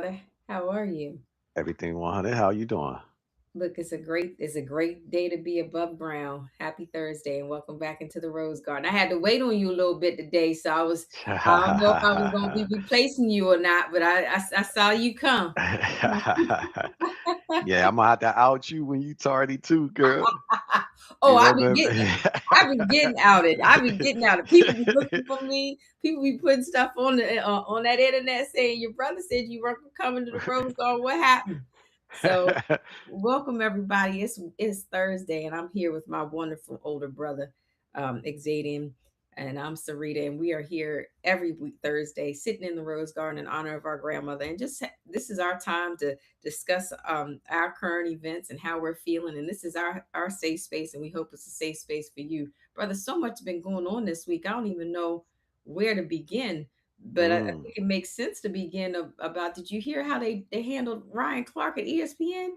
brother. How are you? Everything 100. How you doing? Look, it's a great day to be above ground. Happy Thursday and welcome back into the Rose Garden. I had to wait on you a little bit today, so I don't know if I was gonna be replacing you or not, but I saw you come. Yeah, I'm gonna have to out you when you tardy too, girl. Oh, You remember? I be getting outed. I be getting outed. People be looking for me. People be putting stuff on that internet saying your brother said you weren't coming to the Rose Garden. What happened? So, welcome everybody. It's Thursday, and I'm here with my wonderful older brother, Xadian, and I'm Sarita, and we are here every week Thursday, sitting in the Rose Garden in honor of our grandmother, and this is our time to discuss our current events and how we're feeling, and this is our safe space, and we hope it's a safe space for you, brother. So much been going on this week. I don't even know where to begin. But I Mm. think it makes sense to begin about. Did you hear how they handled Ryan Clark at ESPN?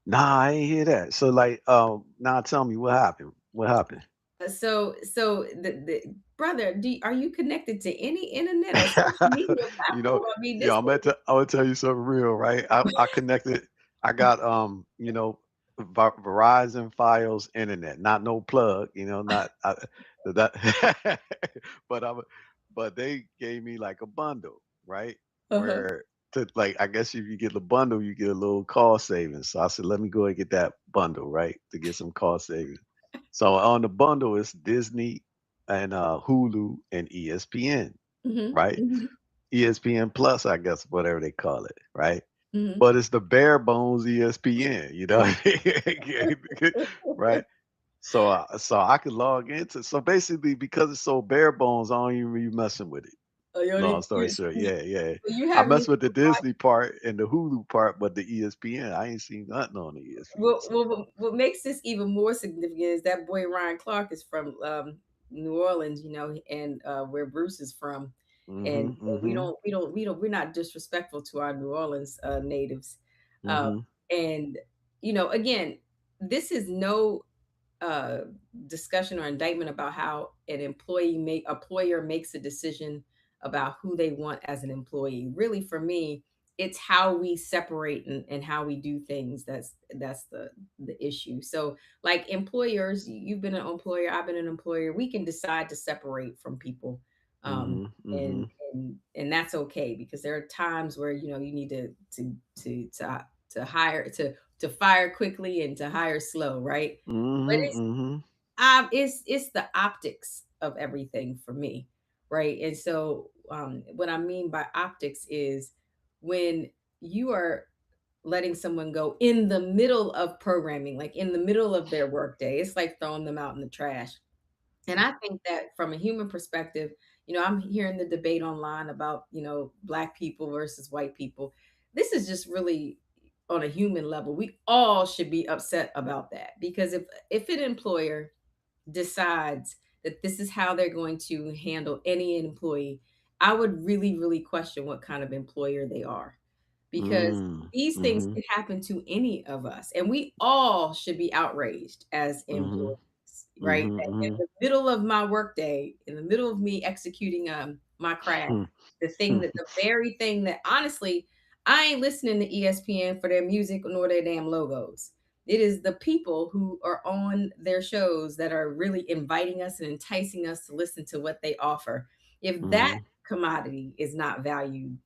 Nah, I ain't hear that. So like, now tell me what happened. What happened? So the brother, are you connected to any internet or social media You know, platform? I mean, yeah, this I'm gonna tell you something real, right? I connected. I got Verizon Files internet, not no plug, not that, but but they gave me like a bundle, right? uh-huh. Where to like, I guess if you get the bundle, you get a little cost savings. So I said, let me go and get that bundle, right, to get some cost savings. So on the bundle, it's Disney and Hulu and ESPN, Hmm. right? Hmm. ESPN Plus, I guess, whatever they call it, right? Hmm. But it's the bare bones ESPN, you know, right? So I could log into. So basically, because it's so bare bones, I don't even be messing with it. Oh, you don't Long even, story short, yeah, yeah. you I haven't mess even with the watched. Disney part and the Hulu part, but the ESPN, I ain't seen nothing on the ESPN. So What makes this even more significant is that boy Ryan Clark is from New Orleans, and where Bruce is from, and mhm, mhm, we're not disrespectful to our New Orleans natives, uh, mhm, and again, this is no uh, discussion or indictment about how an employer makes a decision about who they want as an employee. Really, for me, it's how we separate and how we do things. That's the issue. So, like employers, you've been an employer, I've been an employer. We can decide to separate from people, um, mhm, and mhm, and that's okay because there are times where you need to hire to fire quickly and to hire slow, right? But mhm, mhm, it's the optics of everything for me, right? And so what I mean by optics is when you are letting someone go in the middle of programming, like in the middle of their workday, it's like throwing them out in the trash. And I think that from a human perspective, I'm hearing the debate online about, black people versus white people. This is just really on a human level. We all should be upset about that because if an employer decides that this is how they're going to handle any employee, I would really, really question what kind of employer they are because mm, these things mhm, can happen to any of us, and we all should be outraged as mhm, employees, right? mhm, In mhm. the middle of my workday, in the middle of me executing my craft, Hmm. the very thing that honestly, I ain't listening to ESPN for their music nor their damn logos. It is the people who are on their shows that are really inviting us and enticing us to listen to what they offer. If that Mhm. commodity is not valued,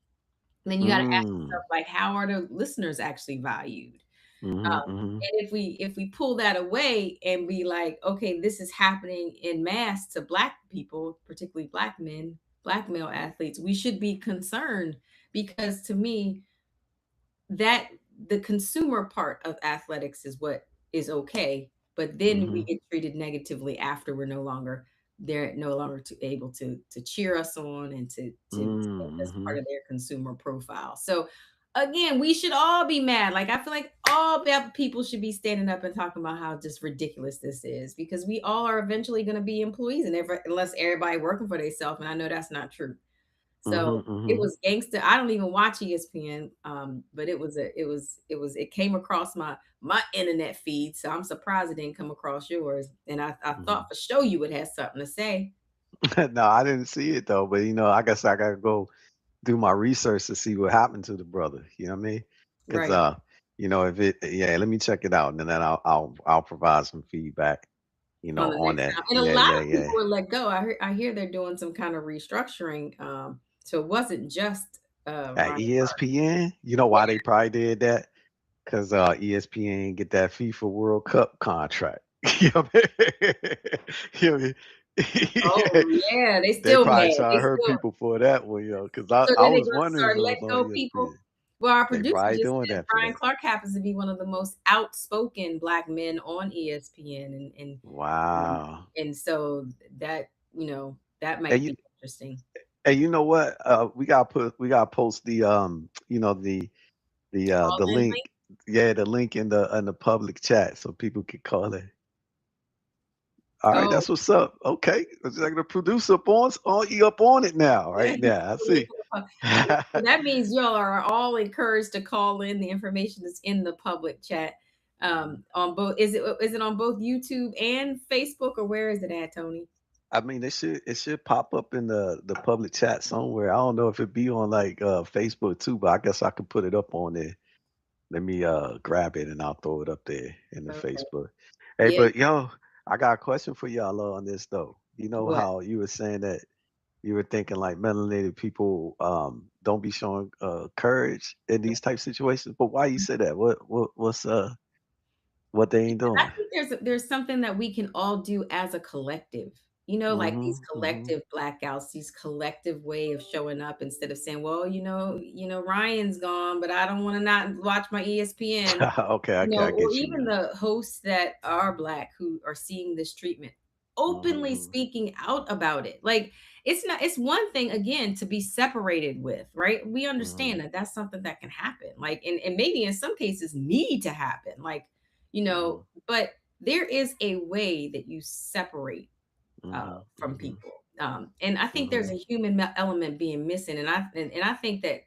then you got to ask Mm. yourself, like, how are the listeners actually valued? Mhm, mhm, And if we pull that away and be like, okay, this is happening in mass to black people, particularly black men, black male athletes, we should be concerned because to me, that the consumer part of athletics is what is okay, but then we mhm, get treated negatively after they're no longer able to cheer us on and to make mm, us part mhm, of their consumer profile. So again, we should all be mad. Like I feel like all bad people should be standing up and talking about how just ridiculous this is because we all are eventually going to be employees and unless everybody working for themselves, and I know that's not true. So mhm, it mhm. was gangster. I don't even watch ESPN, but it came across my internet feed. So I'm surprised it didn't come across yours. And I thought Mhm. for sure you would have something to say. No, I didn't see it though, but I guess I gotta go. do my research to see what happened to the brother. You know what I mean? Because Right. if it, yeah, let me check it out, and then I'll provide some feedback. On the On next that. time. And a Yeah, lot yeah, of yeah. people were let go. I hear they're doing some kind of restructuring. So it wasn't just At Ryan Clark. ESPN, you know Yeah. why they probably did that? Because ESPN get that FIFA World Cup contract. You know what I mean? You know what I mean? Oh yeah, they They still probably mad. try They to hurt still people for that one, because I, so I then they're was gonna wondering if start it was letting on go ESPN. people. Well, our They producer probably just doing said that for Brian that. Clark happens to be one of the most outspoken black men on ESPN, um, Wow. and so that that And might you be interesting. and you know what? We gotta post the Call in link. link. Yeah, the link in the public chat so people can call it. All right, Oh, that's what's up. Okay, it's like the producer up on it now, yeah, right now. I the link see. in the so that means y'all are all encouraged to call in. The information is in the public chat. On both is it on both YouTube and Facebook, or where is it at, Tony? I mean, it should pop up in the public chat somewhere. I don't know if it be on like Facebook too, but I guess I could put it up on there. Let me grab it and I'll throw it up there in the Okay. Facebook. Hey, Yeah. but yo, I got a question for y'all on this though. You know What? how you were saying that you were thinking like melanated people don't be showing courage in these type situations, but why you say that? What they ain't I doing? think there's something that we can all do as a collective. Like these Mhm, mhm. collective blackouts, these collective way of showing up instead of saying, "Well, Ryan's gone, but I don't want to not watch my ESPN." Okay, okay, I Or get you even now. the hosts that are black who are seeing this treatment openly Mhm, speaking out about it. Like it's one thing again to be separated with, right? We understand mhm, that that's something that can happen. Like and maybe in some cases need to happen. Like, mhm, but there is a way that you separate mhm, from mhm, people. And I think there's mhm, a human element being missing, and I think that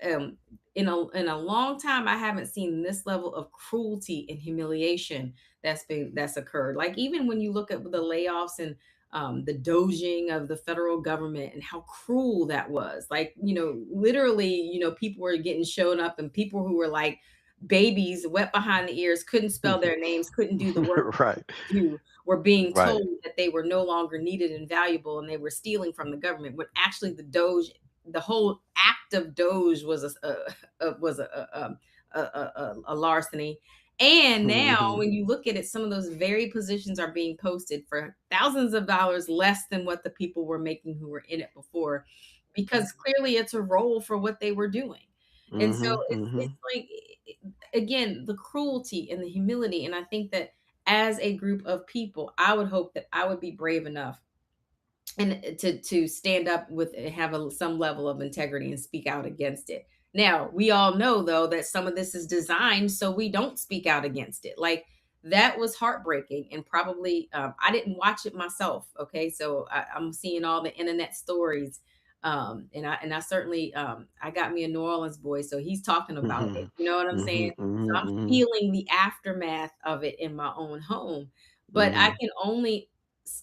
um, in a long time I haven't seen this level of cruelty and humiliation that's occurred. Like even when you look at the layoffs and the doging of the federal government and how cruel that was. Like literally, people were getting shown up and people who were like babies wet behind the ears couldn't spell their names, couldn't do the work right, do were being right. told that they were no longer needed and valuable and they were stealing from the government when actually the whole act of Doge was a larceny. And now Mhm, when you look at it, some of those very positions are being posted for thousands of dollars less than what the people were making who were in it before, because clearly it's a role for what they were doing. And so mhm, it's mhm, like again the cruelty and the humility. And I think that as a group of people, I would hope that I would be brave enough and to stand up with have some level of integrity and speak out against it. Now, we all know though that some of this is designed so we don't speak out against it. Like that was heartbreaking, and probably I didn't watch it myself. Okay, so I'm seeing all the internet stories, and I certainly I got me a New Orleans boy, so he's talking about it. mhm, You know what I'm saying? mhm, mhm, So I'm mhm, feeling the aftermath of it in my own home, but I mhm. can only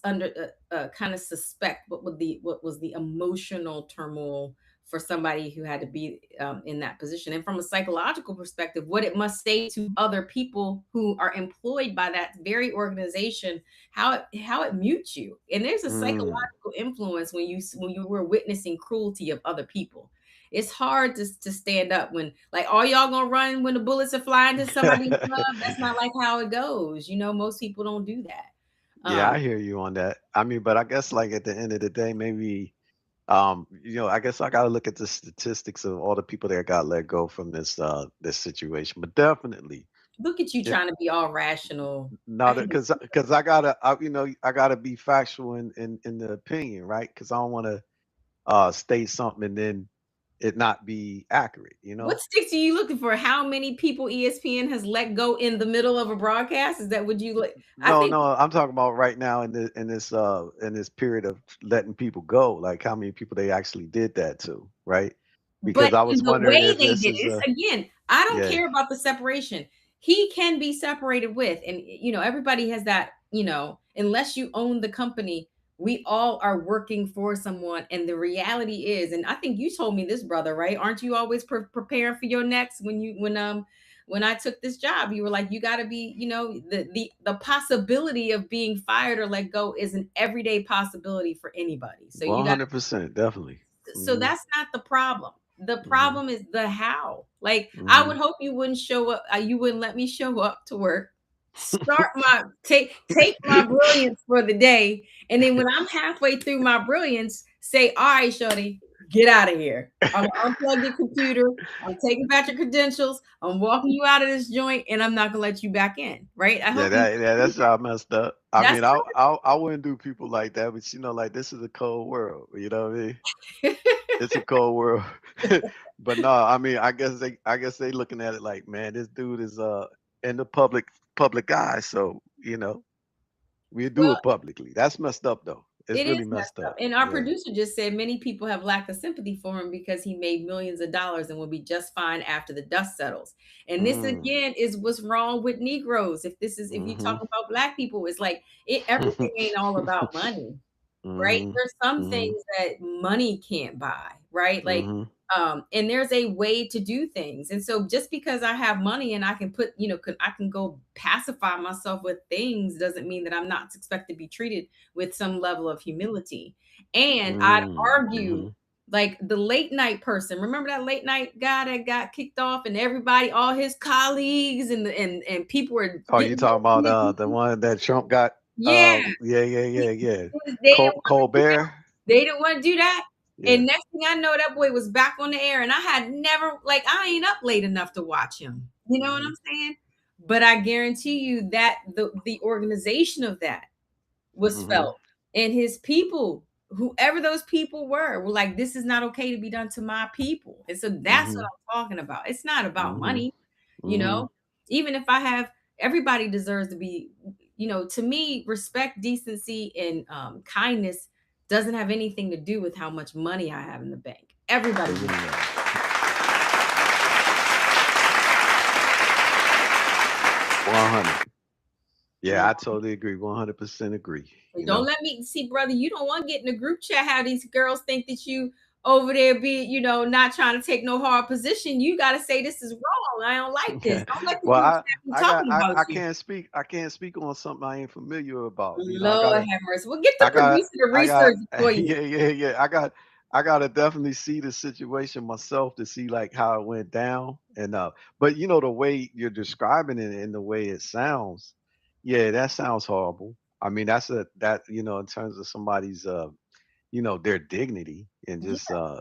under kind of suspect what was the emotional turmoil for somebody who had to be in that position, and from a psychological perspective what it must say to other people who are employed by that very organization, how it mutes you. And there's a Mm. psychological influence when you were witnessing cruelty of other people. It's hard to stand up when like all y'all gonna run when the bullets are flying to somebody's love. That's not like how it goes. Most people don't do that. Yeah, I um, hear you on that. I mean, but I guess like at the end of the day, maybe I guess I gotta look at the statistics of all the people that got let go from this situation. But definitely Look at you it trying to be all rational. I not can because I gotta be factual in the opinion, right? Because I don't wanna state something and then it not be accurate, you What know? sticks are you looking for? How many people ESPN has let go in the middle of a broadcast? Is that what you like? I No, think, no, I'm talking about right now in this period of letting people go, like how many people they actually did that to, right? Because but I in was the wondering way if they this did is it, a again, I don't yeah. care about the separation. He can be separated with, and everybody has that, unless you own the company, We all are working for someone. And the reality is, and I think you told me this, brother, right? Aren't you always preparing for your next when I took this job, you were like, you got to be, the possibility of being fired or let go is an everyday possibility for anybody. So you got 100%, definitely. so Hmm. that's not the problem. The Hmm. problem is the how. Like I Hmm. would hope you wouldn't show up, you wouldn't let me show up to work, start my take my brilliance for the day, and then when I'm halfway through my brilliance, say, "All right, shorty, get out of here. I'm gonna unplug your computer. I'm taking back your credentials. I'm walking you out of this joint, and I'm not gonna let you back in." Right? I Yeah, hope you. that's all messed up. I That's mean, I wouldn't do people like that, but like this is a cold world. You know what I mean? It's a cold world. But no, I mean, I guess they looking at it like, man, this dude is in the public eye, so we do well. it publicly. That's messed up though. It's It is really messed messed up. up. And our Yeah. producer just said many people have lack of sympathy for him because he made millions of dollars and will be just fine after the dust settles. And this Mm. again is what's wrong with Negroes. If you talk Mhm. about black people, it's like everything ain't all about money, right? Mhm. There's some Mhm. things that money can't buy, right? Like, Mhm. and there's a way to do things. And so just because I have money and I can I can go pacify myself with things doesn't mean that I'm not expected to be treated with some level of humility. And I'd Mm. argue Mhm. like the late night person. Remember that late night guy that got kicked off and everybody, all his colleagues and people were Oh, you getting talking about ready the one that Trump got? yeah, Yeah, yeah, yeah, yeah. they didn't want to do that. Colbert. They didn't want to do that. Yeah. And next thing I know, that boy was back on the air, and I had never like I ain't up late enough to watch him. You know what Mhm. I'm saying? But I guarantee you that the organization of that was Mhm. felt, and his people, whoever those people were like, "This is not okay to be done to my people." And so that's what Mhm. I'm talking about. It's not about Mhm. money, you Mhm. know. Even if I have, everybody deserves to be, to me, respect, decency, and kindness doesn't have anything to do with how much money I have in the bank. Everybody It deserves. really don't. 100. Yeah, I totally agree. 100% agree. And don't let me see, brother. You don't want to get in the group chat how these girls think that you over there be, not trying to take no hard position. You got to say this is wrong. I don't like this. Don't let the Well, group I chat be I got talking about I you. can't speak on something I ain't familiar about. I Lord gotta have mercy. Well, get the I got producer to I got research it for you. yeah, yeah, yeah. I gotta definitely see the situation myself to see like how it went down. And but the way you're describing it and the way it sounds, yeah, that sounds horrible. I mean, that in terms of somebody's their dignity and just Yeah.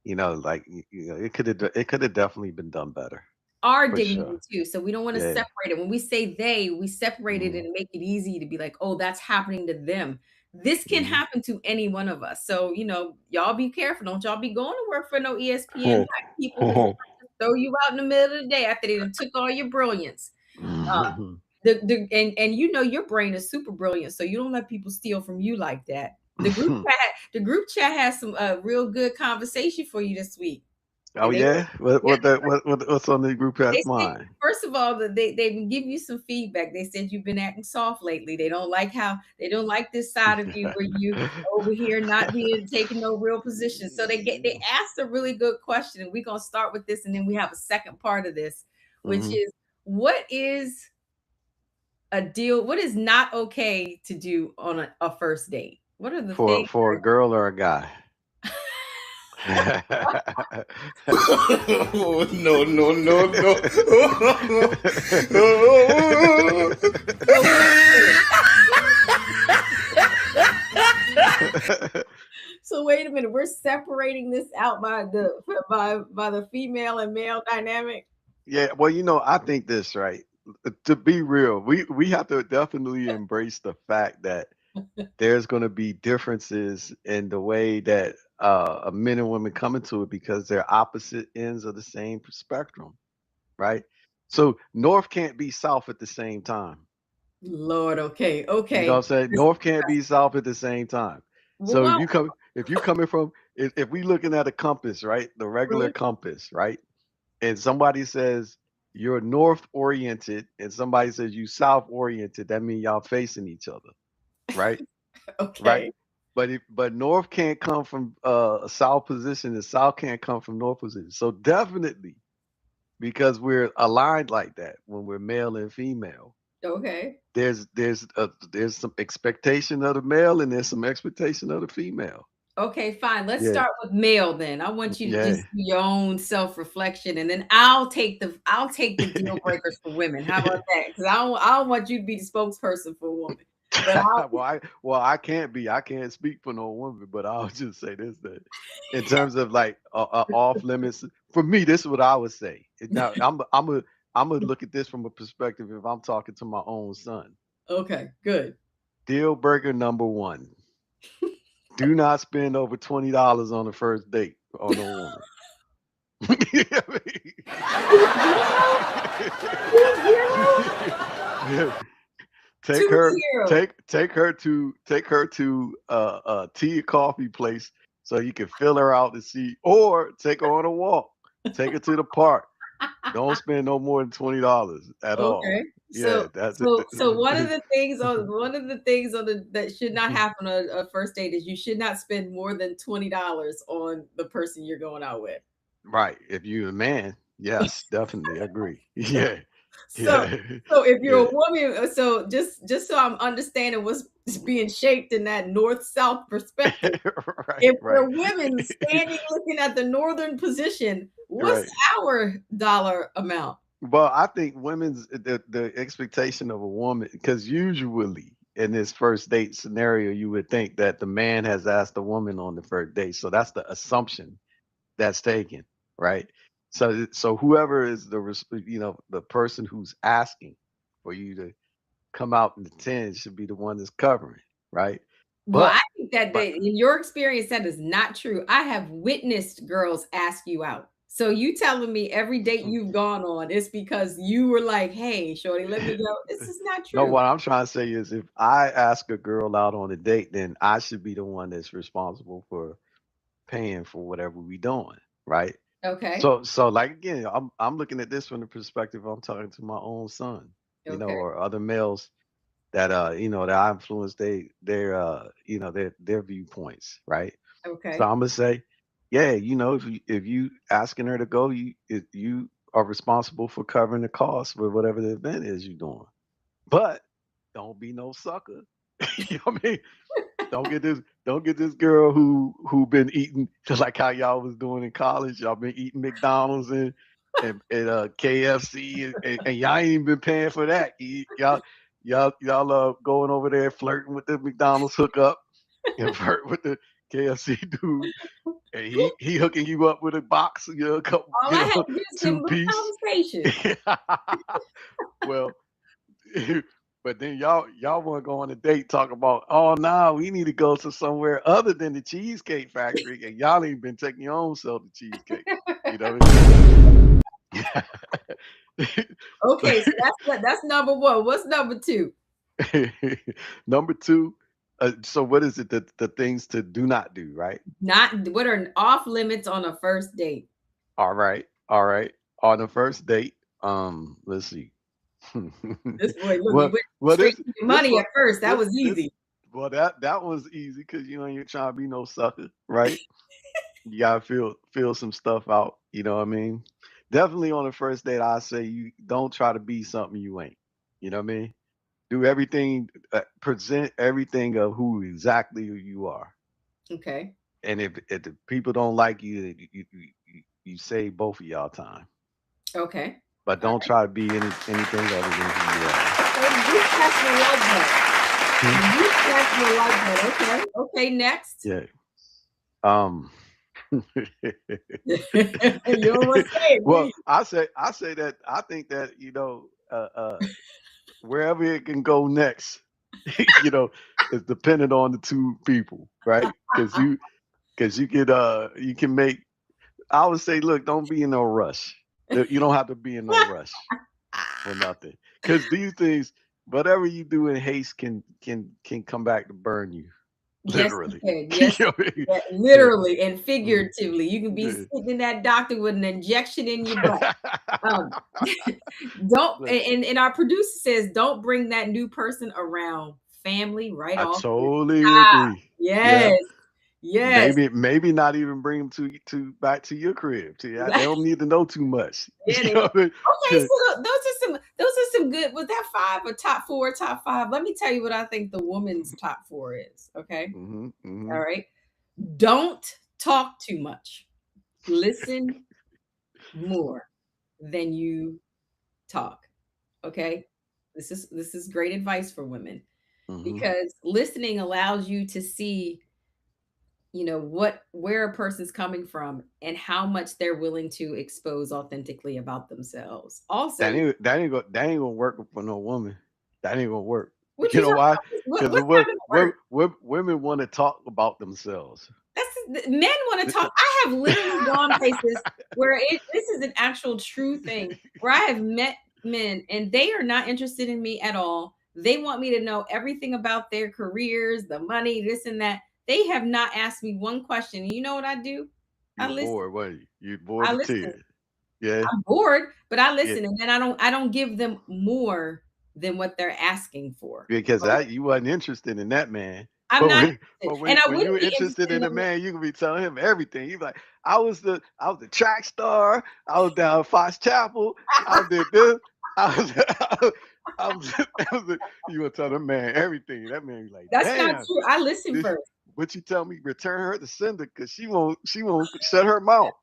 like it could have definitely been done better Our for sure. dignity too. So we don't want to Yeah. separate it. When we say they, we separate it Mhm. and make it easy to be like, oh, that's happening to them. This can Mhm. happen to any one of us. So, y'all be careful. Don't y'all be going to work for no ESPN type people that just throw you out in the middle of the day after they done took all your brilliance. Uh, and your brain is super brilliant, so you don't let people steal from you like that. The group chat has some real good conversation for you this week. Oh And yeah, yeah, what's on the group they chat said, mind? first of all, that they can give you some feedback. They said you've been acting soft lately. They don't like this side of you where you over here not being taking no real position. So they asked a really good question. And we're gonna start with this, and then we have a second part of this, which Hmm. is what is what is not okay to do on a first date? What are the For things a girl or a guy? Oh, no, no, no, well, wait a minute. So wait a minute, we're separating this out by the female and male dynamic. Yeah, well, I think this, right? To be real, we have to definitely embrace the fact that there's going to be differences in the way that men and women come into it because they're opposite ends of the same spectrum, right? So North can't be South at the same time. Lord, okay, You know what okay. I'm saying? This- North can't be South at the same time. Well, So if well, you coming from if we looking at a compass, right? The regular mhm. compass, right? And somebody says you're north oriented and somebody says you south oriented, that means y'all facing each other, right? Right? Okay. but North can't come from a South position, and South can't come from North position. So definitely, because we're aligned like that when we're male and female, Okay. there's some expectation of the male and there's some expectation of the female. Okay, fine. Let's Yeah, start with male then. I want you to yeah. just do your own self-reflection, and then I'll take the deal breakers for women. How about that? Because I don't want you to be the spokesperson for a woman. But I'll I can't be. I can't speak for no woman, but I'll just say this: that in terms of like off limits, for me, this is what I would say. Now, I'm gonna look at this from a perspective. If I'm talking to my own son, okay, good. deal breaker number one: do not spend over $20 on the first date on no woman. You know what I mean? take Two her zero. take her to a tea or coffee place so you can fill her out to see, or take her on a walk, take her to the park. Don't spend no more than $20 at all. Okay. Yeah, So that's it. so one of the things on the that should not happen on a first date is you should not spend more than $20 on the person you're going out with. Right, if you're a man, yes, definitely agree. Yeah, So yeah. so if you're Yeah. a woman, so just so I'm understanding what's being shaped in that north-south perspective. Right, If right. we're women standing looking at the northern position, what's Right. our dollar amount? Well, I think women's the expectation of a woman, because usually in this first date scenario, you would think that the man has asked the woman on the first date. So that's the assumption that's taken, right? So whoever is the person who's asking for you to come out in the 10 should be the one that's covering, right? Well, I But think that but in your experience, that is not true. I have witnessed girls ask you out. So you telling me every date you've gone on is because you were like, "Hey, shorty, let me go." This is not no, true. what I'm trying to say is if I ask a girl out on a date, then I should be the one that's responsible for paying for whatever we doing, right? Okay. So like again, I'm looking at this from the perspective I'm talking to my own son, Okay. or other males that that I influence their viewpoints, right? So Okay. I'm gonna say, yeah, if you asking her to go, you are responsible for covering the cost for whatever the event is you doing. But don't be no sucker. You know what I mean? Don't get this girl who been eating just like how y'all was doing in college. Y'all been eating McDonald's and KFC and y'all ain't even been paying for that. Y'all going over there flirting with the McDonald's hookup and flirt with the KFC dude, and he hooking you up with a box, a couple, All I had to do is give two them a piece. conversation. Well, but then y'all want to go on a date talk about, oh no, we need to go to somewhere other than the Cheesecake Factory, and y'all ain't been taking your own self to cheesecake. You know what I mean? Okay, so that's number one. What's number two? Number two, so what is it, the things to do not do, right? Not what are off limits on a first date? All right, all right. On the first date, let's see. This boy, look, he well, went well, straight this to the this money one, at first. That was this easy. well, that was easy because you're trying to be no sucker, right? You gotta feel some stuff out. You know what I mean? Definitely on the first date, I say you don't try to be something you ain't. You know what I mean? Do everything, present everything of who exactly who you are. Okay. And if the people don't like you, you save both of y'all time. Okay. But All don't right. try to be anything other than who you are. Okay. This customer like that. Hmm? This customer like that. Okay. Okay. Next. Yeah. Um. You don't want to say it, do Well, you? I say that I think that wherever it can go next, you know, is dependent on the two people, right? Because you can make. I would say, look, don't be in no rush. You don't have to be in no rush for nothing. Because these things, whatever you do in haste can come back to burn you, Yes, you literally. can. You Yes, know what I mean? yeah, Yeah. literally and Mhm. figuratively. You can be Yeah. sitting in that doctor with an injection in your butt. Um, don't Look, and our producer says don't bring that new person around family right I off the totally top. agree. Yeah. Yes. Yes. Maybe not even bring them to back to your crib. They don't need to know too much. You Yeah, they know don't. what I Okay, mean? so those are some good. Was that five or top four, top five? Let me tell you what I think the woman's top four is. Okay. Hmm. All Hmm. right. Don't talk too much. Listen more than you talk. Okay. This is great advice for women Hmm. because listening allows you to see, where a person's coming from and how much they're willing to expose authentically about themselves. Also, That ain't gonna work for no woman. That ain't gonna work. what You you know talking why? about? Because What's not gonna work? women want to talk about themselves. Men want to talk. I have literally gone places where this is an actual true thing where I have met men and they are not interested in me at all. They want me to know everything about their careers, the money, this and that. They have not asked me one question. And you know what I do? You I were listen. bored, weren't you? You bored I to listen. tears. Yeah. I'm bored, but I Yeah. listen, and then I don't give them more than what they're asking for. Because Right? you wasn't interested in that man. I'm But not when interested, and I when you wouldn't were be interested interested in in a them. man, you can be telling him everything. You like, I was the track star. I was down Fox Chapel. I did this. I was I was, you would tell the man everything. That man be like, That's not damn, true. I listen this, first. what you tell me, return her to sender because she won't shut her mouth.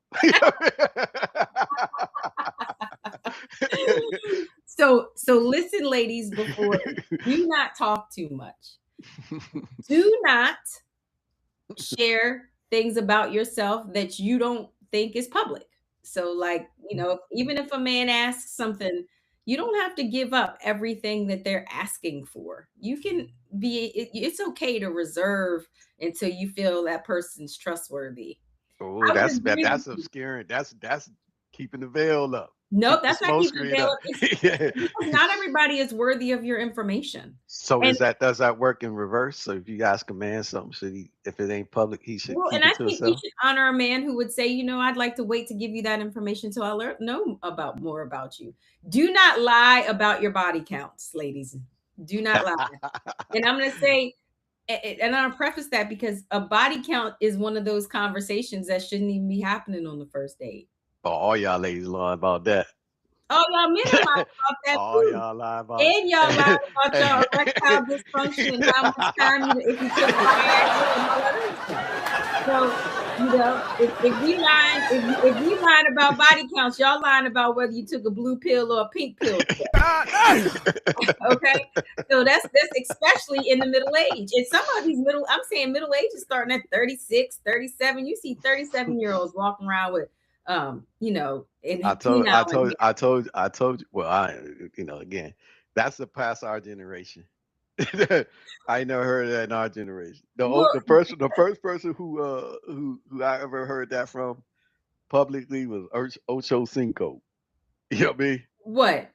So listen, ladies, before do not talk too much. Do not share things about yourself that you don't think is public. So, like, even if a man asks something, you don't have to give up everything that they're asking for. You can it's okay to reserve until you feel that person's trustworthy. Oh, I would agree with that's you. obscuring. That's keeping the veil up. Nope, Keep the that's not smoke keeping the screen veil up. up. It's Yeah. because not everybody is worthy of your information. So And does that work in reverse? So if you ask a man something, should he, if it ain't public, he should well, and keep I it to think we himself? should honor a man who would say, I'd like to wait to give you that information till I know about more about you. Do not lie about your body counts, ladies. Do not lie. And I'm going to say, and I'll preface that because a body count is one of those conversations that shouldn't even be happening on the first date. Oh, all y'all ladies lie about that. Oh, y'all men are lying about that All too. y'all lie about And y'all lied it. about your erectile dysfunction and how much time if you took Viagra and all that other stuff. So, if we lying about body counts, y'all lying about whether you took a blue pill or a pink pill today. Okay, so that's especially in the middle age. And some of these I'm saying middle age is starting at 36, 37. You see 37-year-olds walking around with and penile in here. I told you. Well, again, that's the past our generation. I ain't never heard of that in our generation. Well, The first person who I ever heard that from publicly was Ocho Cinco. You know what I mean? what?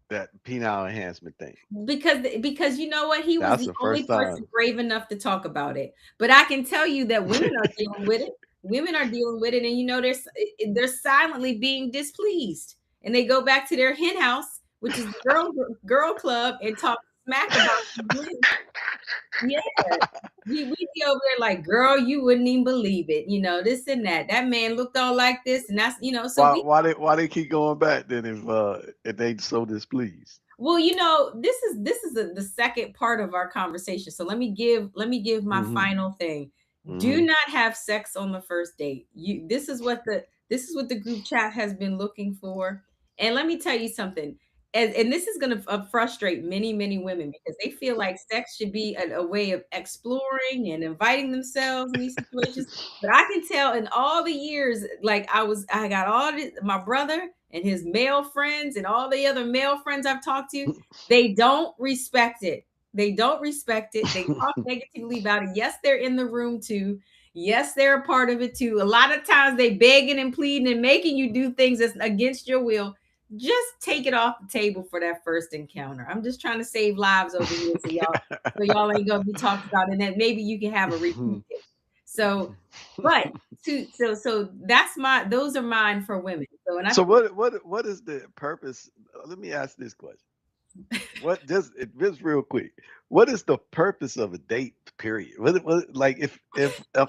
That penile enhancement thing. Because you know what, he was That's the the only first person time. brave enough to talk about it. But I can tell you that women are dealing with it. Women are dealing with it, and they're silently being displeased, and they go back to their hen house, which is the girl club, and talk smack about the. Yeah, we be over there like, girl, you wouldn't even believe it, this and that. That man looked all like this, and that's so we. Why they keep going back then if they so displeased? Well, this is the second part of our conversation. So let me give my Hmm. final thing. Do Hmm. not have sex on the first date. This is what the group chat has been looking for. And let me tell you something. And this is going to frustrate many, many women because they feel like sex should be a way of exploring and inviting themselves in these situations. But I can tell in all the years, like I got my brother and his male friends and all the other male friends I've talked to, they don't respect it. They don't respect it. They talk negatively about it. Yes, they're in the room too. Yes, they're a part of it too. A lot of times they begging and pleading and making you do things that's against your will. Just take it off the table for that first encounter. I'm just trying to save lives over here so y'all ain't gonna be talked about and that maybe you can have a repeat date. So, but so those are mine for women. So and I So think what is the purpose? Let me ask this question. What just real quick? What is the purpose of a date? Period. What like if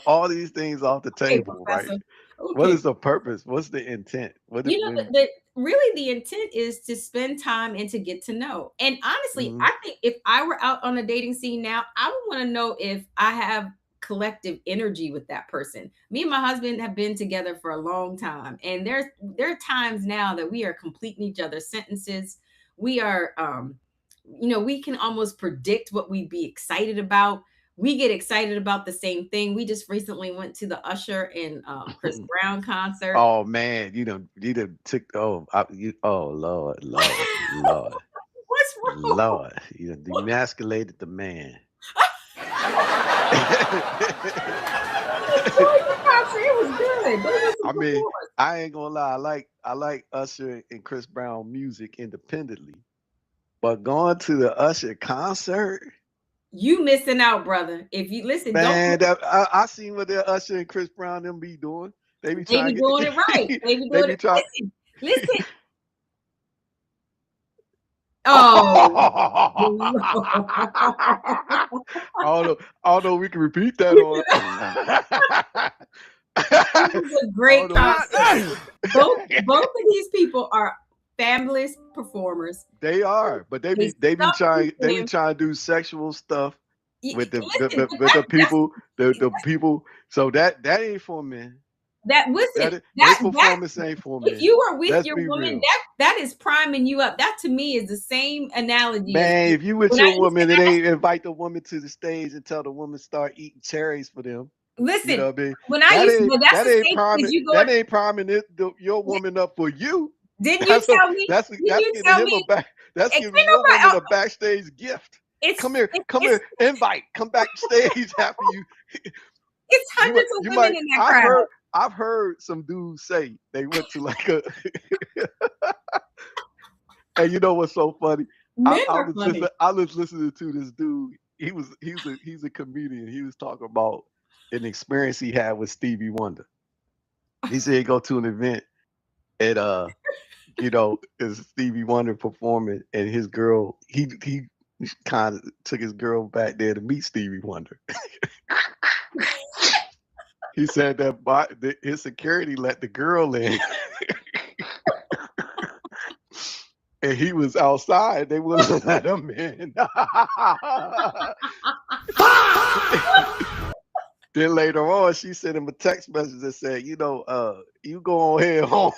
all these things off the Okay, table, right? professor. What Okay. is the purpose? What's the intent? What it, You know, when? really the intent is to spend time and to get to know. And honestly, Mhm. I think if I were out on a dating scene now, I would want to know if I have collective energy with that person. Me and my husband have been together for a long time, and there are times now that we are completing each other's sentences. We are we can almost predict what we'd be excited about. We get excited about the same thing. We just recently went to the Usher and Chris Brown concert. Oh man, you done took oh Lord, What's wrong? Lord, you done demasculated the man. I enjoyed the concert. It was good. Those were some I good mean, boys. I ain't gonna lie. I like Usher and Chris Brown music independently, but going to the Usher concert, You missing out, brother. If you listen, don't man, I seen what that Usher and Chris Brown them be doing. They be they trying be to get doing it right. the, They be they doing be it. trying. Listen, listen. Oh, Although, although we can repeat that on. it was a great although, concert. Both of these people are fabulous performers. they are, but they They be stuck trying to him. to do sexual stuff with Listen, but with the that's people the people. So that ain't for men. that. Listen, They that performance ain't for if men. you are with Let's your be woman, real. that is priming you up. That to me is the same analogy as Man, if you with when I your used to woman and ask. they invite the woman to the stage and tell the woman start eating cherries for them, you Listen, know what I mean? when I used to, well, that's That the ain't same thing as priming you going. your woman up for you. Didn't you That's a, tell me? Didn't that's you giving tell him a me? back. That's It giving can't your nobody. woman Oh, a backstage gift. it's Come here, invite. Come backstage after you. it's hundreds of You women might. in that crowd. I've heard some dudes say they went to like a. And you know what's so funny? Men are funny. I was listening to this dude. He's a comedian. He was talking about an experience he had with Stevie Wonder. He said he go to an event and is Stevie Wonder performing and his girl he kind of took his girl back there to meet Stevie Wonder. He said that his security let the girl in and he was outside. They wouldn't let him in. Then later on, she sent him a text message that said, you go on here home.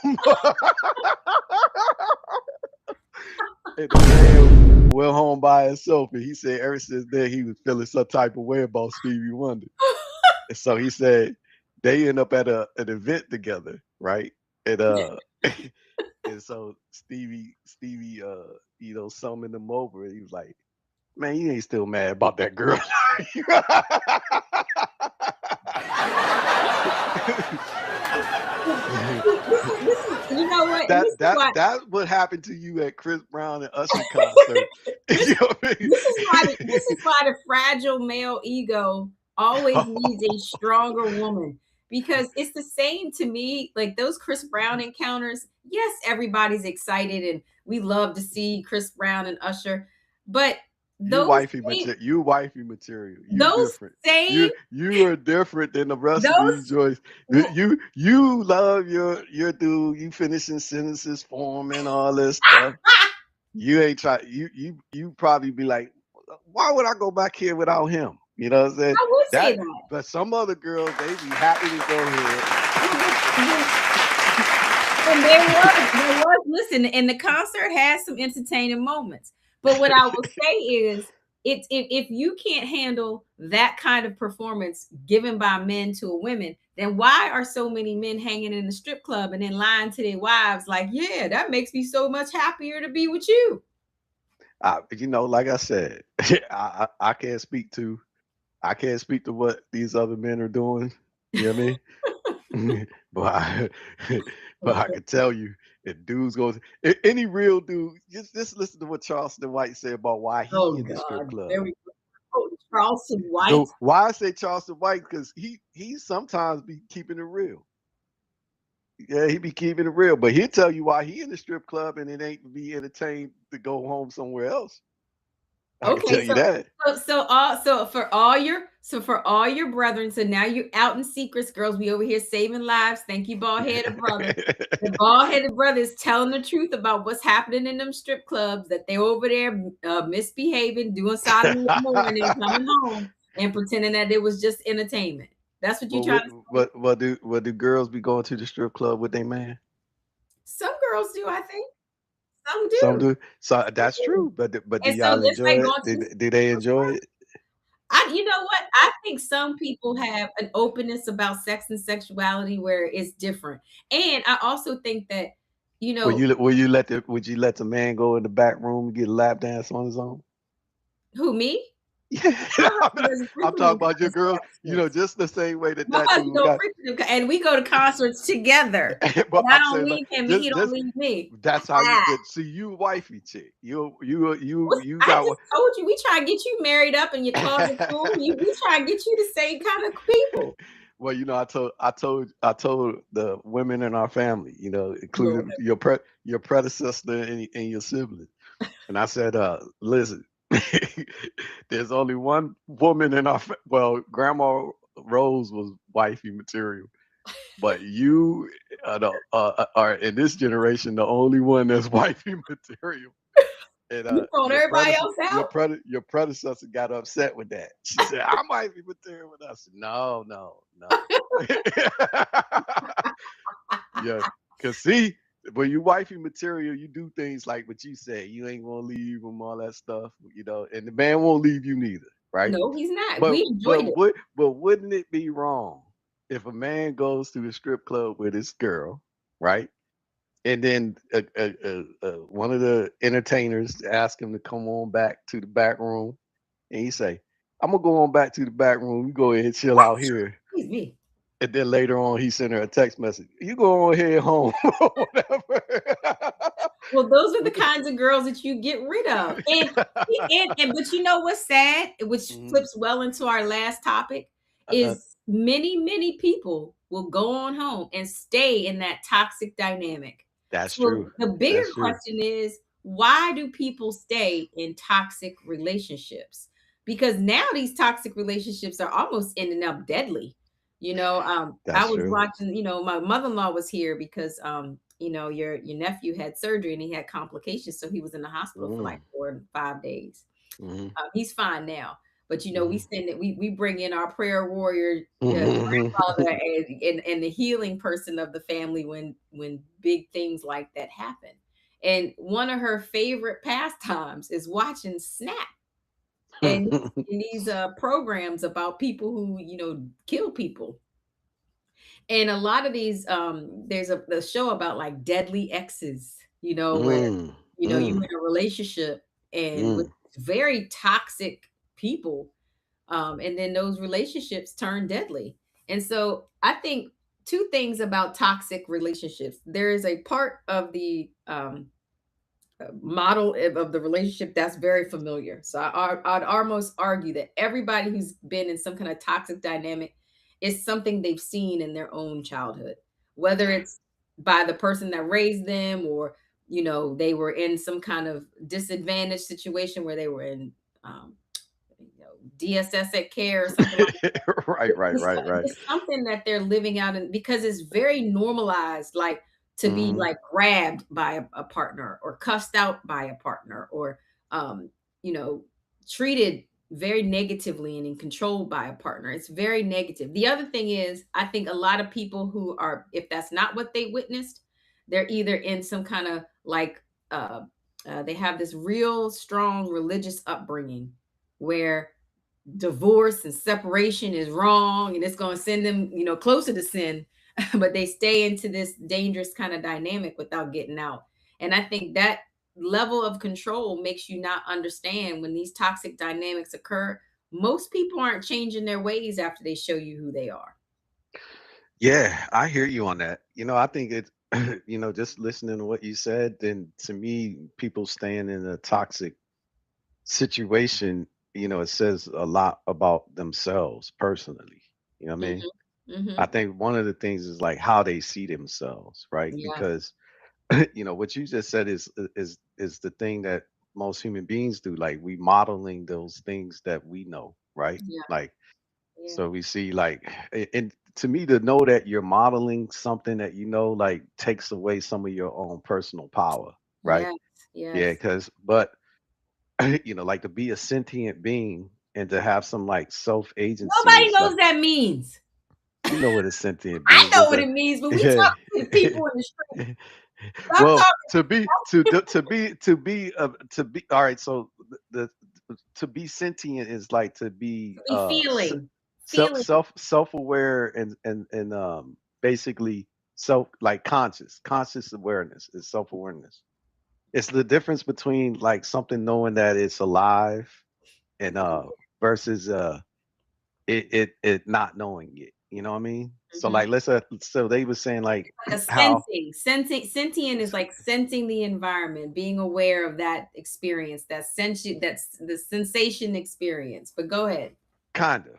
And the man went home by himself. And he said ever since then, he was feeling some type of way about Stevie Wonder. And so he said they end up at an event together, right? And and so Stevie summoned him over and he was like, man, you ain't still mad about that girl. You know what? This is why. That's what happened to you at Chris Brown and Usher concert. This You know what I mean? this is why. This is why the fragile male ego always needs a stronger woman, because it's the same to me. Like those Chris Brown encounters. Yes, everybody's excited and we love to see Chris Brown and Usher, but those same You wifey material. You those different. same You are different than the rest of these those joints. You love your dude. You finishing sentences for him and all this stuff. You ain't try. You probably be like, why would I go back here without him? You know what I'm saying? I would say That. that. But some other girls, they be happy to go ahead. And there was, listen, and the concert has some entertaining moments. But what I will say is, it's if you can't handle that kind of performance given by men to a women, then why are so many men hanging in the strip club and then lying to their wives like, yeah, that makes me so much happier to be with you? Like I said, I can't speak to what these other men are doing. You know what I mean? but I, but I can tell you, if dudes go, any real dude, just listen to what Charleston White said about why he Oh in the strip God, club. there we go. Oh, Charleston White. The why I say Charleston White because he sometimes be keeping it real. Yeah, he be keeping it real, but he'll tell you why he in the strip club and it ain't to be entertained to go home somewhere else. I can Okay, tell you that. so for all your brethren, so now you're out in secrets, girls. We over here saving lives. Thank you, bald headed brother. The bald headed brother is telling the truth about what's happening in them strip clubs. That they're over there misbehaving, doing sodomy in the morning, coming home, and pretending that it was just entertainment. That's what you're But trying what to say. what do girls be going to the strip club with their man? Some girls do, I think. Some Some do. do. So Some that's do. true. But do And so y'all just like enjoy it? going to Do they the enjoy it? you know what? I think some people have an openness about sex and sexuality where it's different. And I also think that, you know, Would you let the man go in the back room and get a lap dance on his own? who me? Yeah, My I'm, husband not- doesn't I'm frequently talking about your girl. concerts. Just the same way that My that husband dude don't got. frequently, and we go to concerts together. But And I I'm don't saying, like, leave him, and he don't just leave me. that's how you get. See, you wifey chick. You I got just what? told you we try to get you married up and your closet full. We try to get you the same kind of people. Well, I told the women in our family, Lord, including your predecessor and your sibling, and I said, listen, there's only one woman in well, Grandma Rose was wifey material, but you are in this generation the only one that's wifey material. And you throwing everybody else out? your predecessor got upset with that. She said, "I might be material with us." No, no, no. Yeah, cause see, when you wifey material, you do things like what you say. You ain't gonna leave him, all that stuff, and the man won't leave you neither, right? No, he's not. But We enjoyed it. wouldn't it be wrong if a man goes to a strip club with his girl, right? And then one of the entertainers ask him to come on back to the back room, and he say, "I'm gonna go on back to the back room. You go ahead and chill out here." Excuse me. And then later on, he sent her a text message. You go on head home or whatever. Well, those are the What the- kinds of girls that you get rid of. And but you know what's sad, which Mhm. flips well into our last topic, Uh-huh. is many people will go on home and stay in that toxic dynamic. That's true. So the bigger That's true. question is, why do people stay in toxic relationships? Because now these toxic relationships are almost ending up deadly. I That's was true. watching, my mother-in-law was here because your nephew had surgery and he had complications, so he was in the hospital for like Mm. 4 to 5 days. Hmm. He's fine now, but we Hmm. send it. We bring in our prayer warrior grandfather Hmm. and the healing person of the family when big things like that happen. And one of her favorite pastimes is watching Snap and these programs about people who kill people. And a lot of these, there's a show about like deadly exes, where Mm. you Mm. in a relationship and with Mm. very toxic people, and then those relationships turn deadly. And so I think two things about toxic relationships. There is a part of the model of the relationship that's very familiar. So I'd almost argue that everybody who's been in some kind of toxic dynamic is something they've seen in their own childhood, whether it's by the person that raised them, or they were in some kind of disadvantaged situation where they were in um, DSS at care or something like Right, right, it's right, right. it's something that they're living out in, because it's very normalized, like, to be, Hmm. like, grabbed by a partner or cussed out by a partner, or, um, you know, treated very negatively and controlled by a partner. It's very negative. The other thing is, I think a lot of people who are, if that's not what they witnessed, they're either in some kinda, like, they have this real strong religious upbringing where divorce and separation is wrong and it's going to send them, closer to sin, but they stay into this dangerous kind of dynamic without getting out. And I think that level of control makes you not understand when these toxic dynamics occur. Most people aren't changing their ways after they show you who they are. Yeah, I hear you on that. I think it's, just listening to what you said, then to me, people staying in a toxic situation, it says a lot about themselves personally. You know what I mean? Hmm. I Mhm. think one of the things is like how they see themselves, right? Yeah. Because what you just said is the thing that most human beings do. Like we modeling those things that we know, right? Yeah. Like Yeah. so we see like and to me to know that you're modeling something that you know like takes away some of your own personal power, right? Yes. Yeah, Yes. because but like to be a sentient being and to have some like self agency Nobody is knows like that means. you know what a sentient I being know is what a it means, but we yeah. talk to the people in the street. Stop Well, talking to be all right. So to be sentient is like to be to be feeling. self Feeling. self self aware and basically self like conscious awareness is self awareness. It's the difference between like something knowing that it's alive and versus it not knowing it. You know what I mean? So Mhm. like so they were saying like Like a how sentient is like sensing the environment, being aware of that experience, that sensation, that's the sensation experience. But go ahead. kind of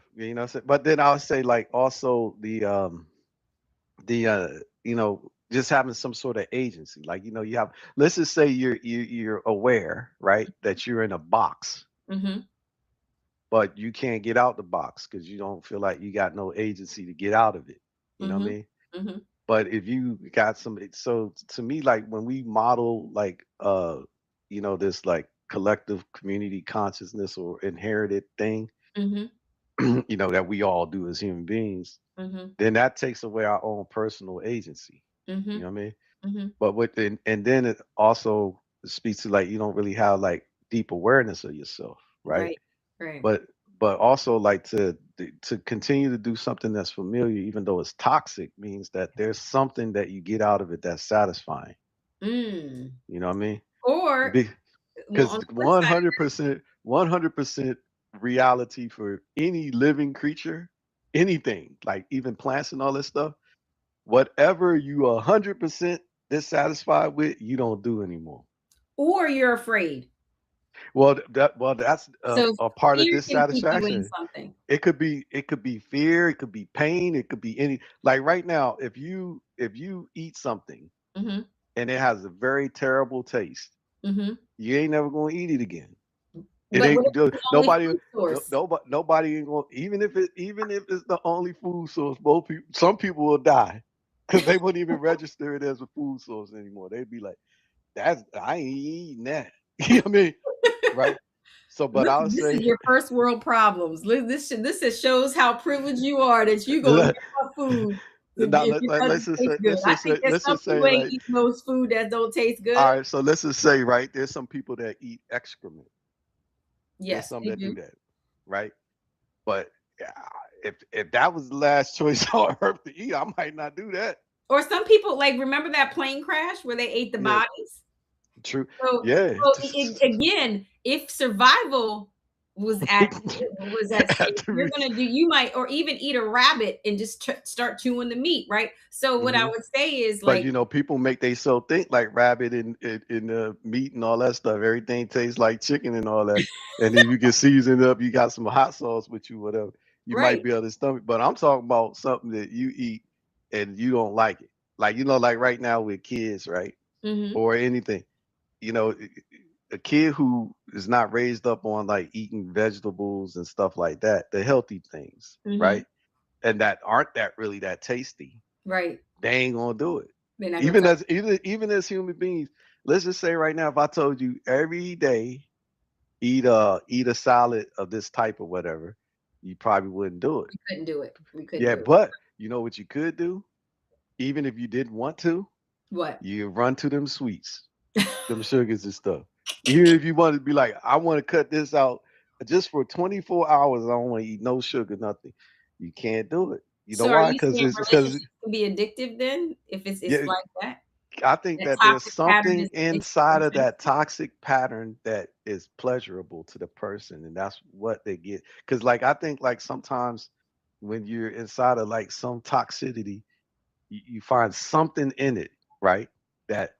but then I'll say like also the just having some sort of agency like you have let's just say you're aware right that you're in a box Mhm. but you can't get out the box because you don't feel like you got no agency to get out of it. You know what I Mhm. mean? Mhm. But if you got some, so to me, like when we model like this like collective community consciousness or inherited thing, Mhm. that we all do as human beings, Mhm. then that takes away our own personal agency. You know Mhm. what I mean? Mhm. But and then it also speaks to like you don't really have like deep awareness of yourself, right? Right. Right. but but also like to continue to do something that's familiar even though it's toxic means that there's something that you get out of it that's satisfying. Mm. You know what I mean? Or well, Because on the flip side, 100% reality for any living creature, anything like even plants and all this stuff, whatever you are 100% dissatisfied with you don't do anymore. or you're afraid. That's So a part of fear can keep you in dissatisfaction. something. It could be fear, it could be pain, it could be any like right now, if you eat something Mhm. and it has a very terrible taste, Mhm. you ain't never gonna eat it again. It But what if ain't it's the only food no, source? nobody ain't gonna even if it's the only food source, some people will die because they wouldn't even register it as a food source anymore. They'd be like, that's I ain't eating that. You know what I mean? Right? So but Look, I'll this is say your first world problems. Shows how privileged you are that you gonna give up food now if it doesn't taste good. I think there's let's some just say people ain't like eating most food that don't taste all good. right, so let's just say right there's some people that eat excrement. There's Yes, some they that do do. that, right? But yeah, if that was the last choice on earth to eat, I might not do that. Or some people like remember that plane crash where they ate the Yeah, bodies? true. Yeah. So again, if survival was at At stake, the you're re- gonna do you might or even eat a rabbit and just start chewing the meat, right? So what I Mhm. would say is But like, people make they so think like rabbit and meat and all that stuff. Everything tastes like chicken and all that. And then you can season it up. You got some hot sauce with you, whatever. You might right. be able to stomach. But I'm talking about something that you eat and you don't like it. Like like right now with kids, right? Hmm. Or anything. You know, a kid who is not raised up on like eating vegetables and stuff like that, the healthy things, Hmm. right? And that aren't that really that tasty, Right. they ain't gonna do it. They're not gonna Even touch. as even as human beings, let's just say right now, if I told you every day eat a salad of this type or whatever, you probably wouldn't do it. We couldn't do it. We couldn't Yeah, do it. but you know what you could do, even if you didn't want to, What? you run to them sweets, them sugars and stuff. Even if you want to be like, I want to cut this out just for 24 hours, I don't want to eat no sugar, nothing. You can't do it. You know So are why? you Because saying it's because relationships can be addictive then if it's yeah, like that? I think That that there's toxic pattern something is so inside of that addictive? toxic pattern that is pleasurable to the person, and that's what they get. Because, like, I think, like, sometimes when you're inside of like some toxicity, you find something in it, right? That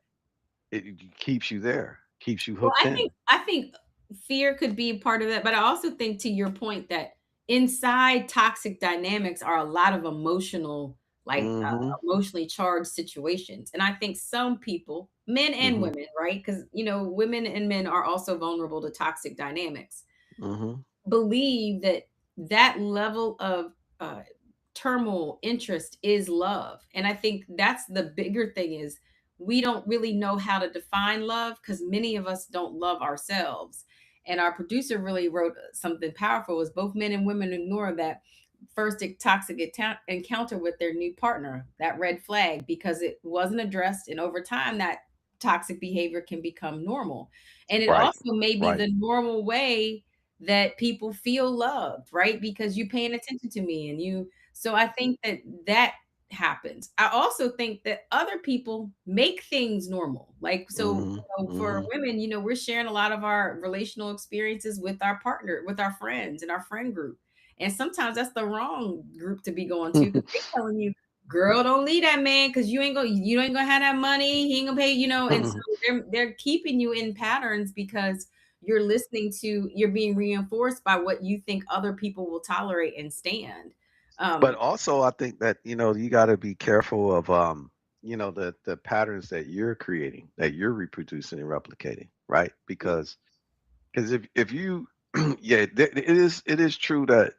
it keeps you there, keeps you Well, hooked in. I think fear could be part of that, but I also think to your point that inside toxic dynamics are a lot of emotional, like Mhm. emotionally charged situations. And I think some people, men and Mhm. women, right? Because, women and men are also vulnerable to toxic dynamics, Mhm. believe that that level of uh, turmoil, interest is love. And I think that's the bigger thing is we don't really know how to define love because many of us don't love ourselves. And our producer really wrote something powerful is both men and women ignore that first toxic encounter with their new partner, that red flag, because it wasn't addressed. And over time, that toxic behavior can become normal. And it Right. also may be Right. the normal way that people feel loved, right? Because you paying attention to me and you, so I think that that happens. I also think that other people make things normal. Like, so, Mhm. for Mhm. women, we're sharing a lot of our relational experiences with our partner, with our friends and our friend group. And sometimes that's the wrong group to be going to because they telling you, girl, don't leave that man because you ain't gonna have that money. He ain't gonna pay, and so they're keeping you in patterns because you're being reinforced by what you think other people will tolerate and stand. But Um, also, I think that you got to be careful of the patterns that you're creating, that you're reproducing and replicating, right? Because if you yeah, it is true that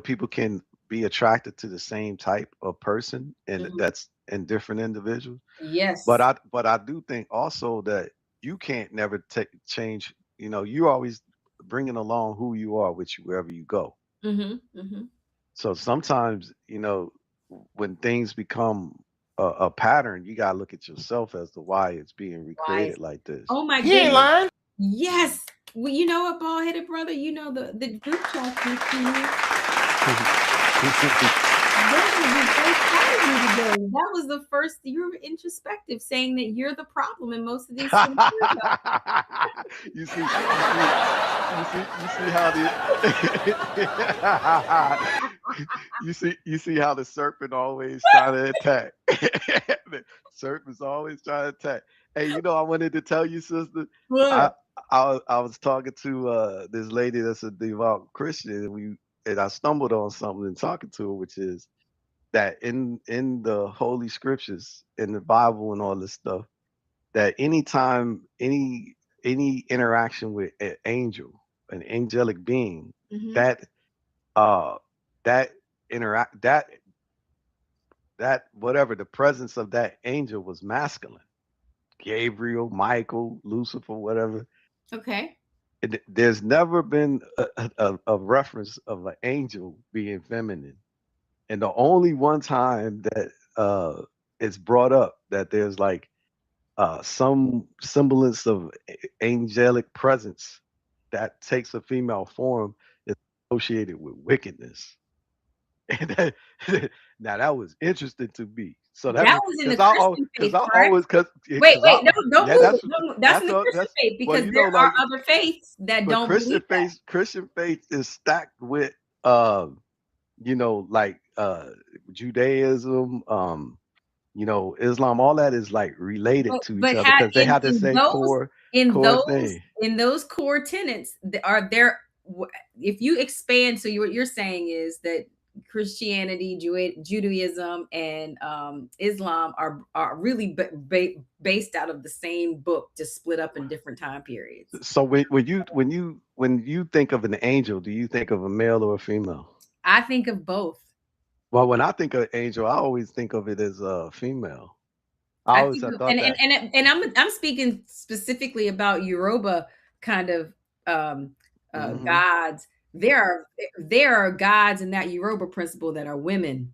people can be attracted to the same type of person, and mhm. that's in different individuals. But Yes. I do think also that you can't never take change. You always bringing along who you are with you wherever you go. Mhm, mhm. So sometimes, when things become a pattern, you gotta look at yourself as to why it's being Wise. recreated like this. Oh my He ain't goodness. lying. Yes. Well, you know what, bald headed brother? The group chat next to you. They're gonna be so proud of you today. That was the first you were introspective, saying that you're the problem in most of these scenarios. you see, you see, you see how the you see how the serpent always trying to attack. The serpent's always trying to attack. Hey, I wanted to tell you, sister. I What? I was talking to this lady that's a devout Christian, and I stumbled on something in talking to her, which is that in the holy scriptures, in the Bible and all this stuff, that anytime any interaction with an angel, an angelic being, Mhm. that uh that interact that whatever the presence of that angel was masculine. Gabriel, Michael, Lucifer, whatever. Okay. There's never been a reference of an angel being feminine. And the only one time that it's brought up that there's like some semblance of angelic presence that takes a female form is associated with wickedness. And now that was interesting to me. So that That means was in because the I Christian because faith, I correct? always because Wait, because I wait, no, don't yeah move that's it. Don't move. That's in that's the all Christian that's faith well because there are like other faiths that but don't believe that. Christian faith is stacked with um like Judaism, Islam, all that is like related to each But other had because they have the same in core those thing. in those core tenets are there. If you expand, so what you're saying is that Christianity, Judaism, and Islam are really based out of the same book, just split up in different time periods. So when you think of an angel, do you think of a male or a female? I think of both. Well, when I think of angel, I always think of it as a female. I I always think, have thought that. and I'm speaking specifically about Yoruba kind of um, Hmm. gods. There are gods in that Yoruba principle that are women,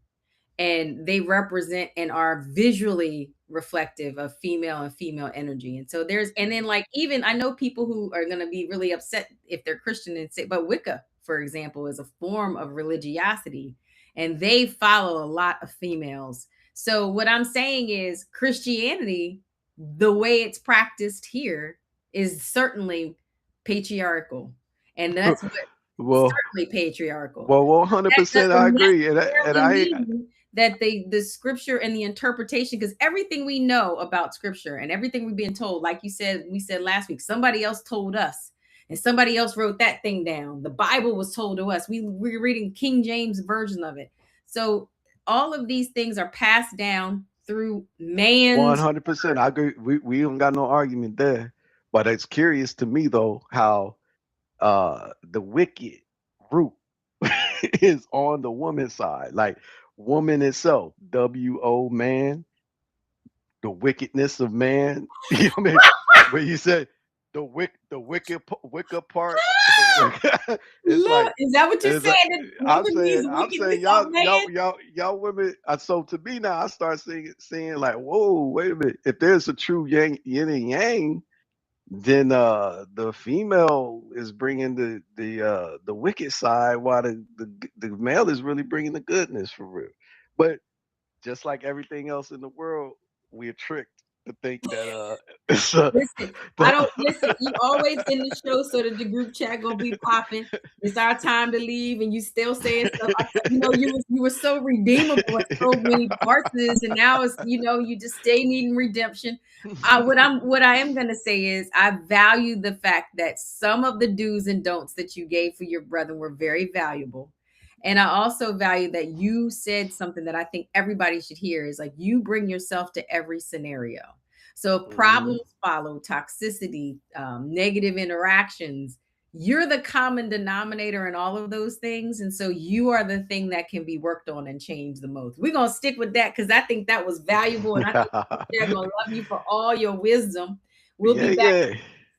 and they represent and are visually reflective of female and female energy. And so and then like even I know people who are going to be really upset if they're Christian and say, but Wicca, for example, is a form of religiosity, and they follow a lot of females. So what I'm saying is Christianity, the way it's practiced here, is certainly patriarchal, and that's what well, certainly patriarchal. well, That 100% I doesn't agree, and necessarily I mean that the scripture and the interpretation, because everything we know about scripture and everything we've been told, like you said, we said last week, somebody else told us. and somebody else wrote that thing down. The Bible was told to us. We're reading King James version of it. So all of these things are passed down through man's. 100%. I agree. We don't got no argument there. But it's curious to me though how the wicked root is on the woman's side. Like woman itself, W-O man, the wickedness of man. You know what I mean? Where you said the wicked part, the wicked, it's like Look, is that what you it's said? like That woman needs I'm wickedness saying of man? y'all women. So to me now, I start seeing like, whoa, wait a minute. If there's a true yin and yang, then the female is bringing the wicked side, while the male is really bringing the goodness for real. But just like everything else in the world, we're tricked to think that it's Listen, I don't listen. You always in the show so that the group chat gonna be popping. It's our time to leave, and you still saying stuff. You were so redeemable in so many parts of this, and now it's you just stay needing redemption. What I am gonna say is I value the fact that some of the do's and don'ts that you gave for your brother were very valuable. And I also value that you said something that I think everybody should hear is like you bring yourself to every scenario. So if Mhm. problems follow, toxicity, negative interactions, you're the common denominator in all of those things. And so you are the thing that can be worked on and changed the most. We're going to stick with that because I think that was valuable. And I think they're going to love you for all your wisdom. We'll Yeah, be back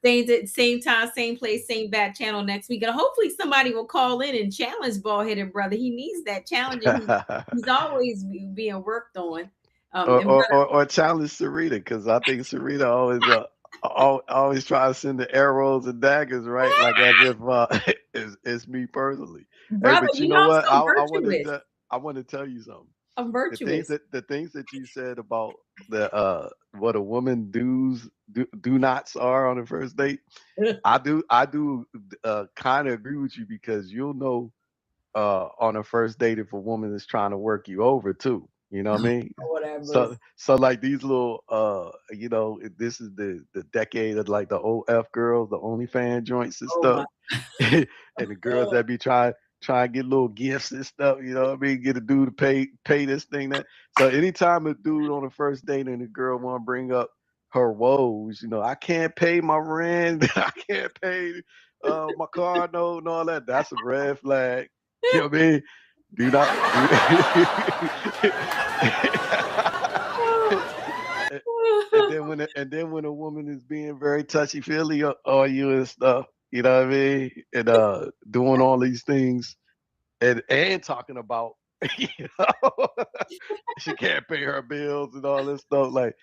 yeah. same time, same place, same bad channel next week. And hopefully somebody will call in and challenge bald headed brother. He needs that challenging. He's always being worked on. And Or challenge Sarita, because I think Sarita always always try to send the arrows and daggers, right? Like as if it's me personally. Hey, brother, but you you know know I'm what? so virtuous. I want to tell you something. I'm virtuous. The things that you said about the what a woman do nots are on the first date. I do kind of agree with you, because you'll know on a first date if a woman is trying to work you over too. You know what I mean? Whatever. So like these little this is the decade of like the OF girls, the OnlyFans joints and Oh my. stuff. And the girls that be trying to get little gifts and stuff, you know what I mean? Get a dude to pay this thing that. So anytime a dude on a first date and the girl want to bring up her woes, I can't pay my rent, I can't pay my car note and all that. That's a red flag. You know what I mean? Do not do and then when a woman is being very touchy feely on you and stuff, you know what I mean? And doing all these things and talking about you know she can't pay her bills and all this stuff. Like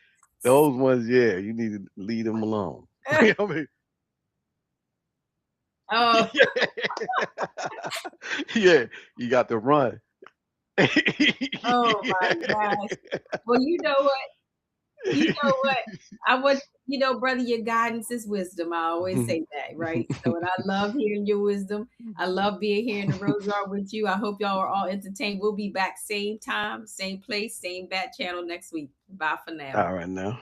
those ones, yeah, you need to leave them alone. You know what I mean? Oh, Yeah, you got to run. oh my gosh. Well, you know what? You know what? I want, brother, your guidance is wisdom. I always say that, right? So, and I love hearing your wisdom. I love being here in the Rose Yard with you. I hope y'all are all entertained. We'll be back same time, same place, same bat channel next week. Bye for now. All right now.